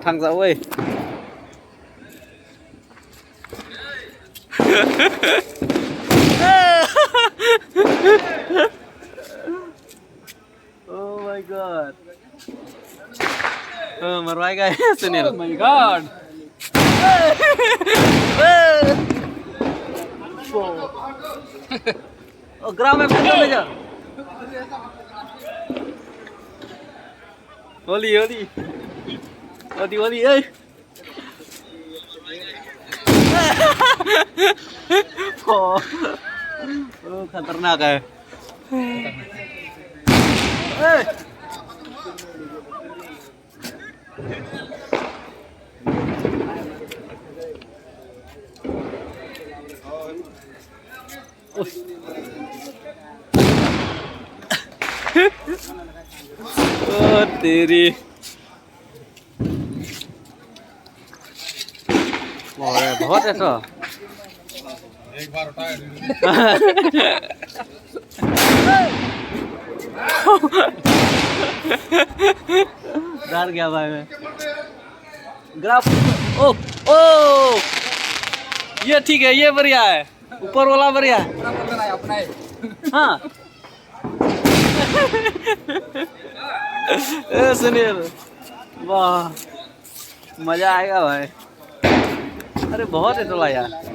thằng dậu ơi. Oh my god. मरवाए गए Sunil. Oh my god. ग्राम में जा. होली होली होली होली ए. खतरनाक है. ओ तेरी. बहुत ऐसा एक बार उठाया. डर गया भाई मैं. ग्राफ. ओ ओ ये ठीक है, ये बढ़िया है. ऊपर वाला बढ़िया है. अपना है. हाँ. ए सुनील, वाह मजा आएगा भाई. अरे बहुत है टोला यार.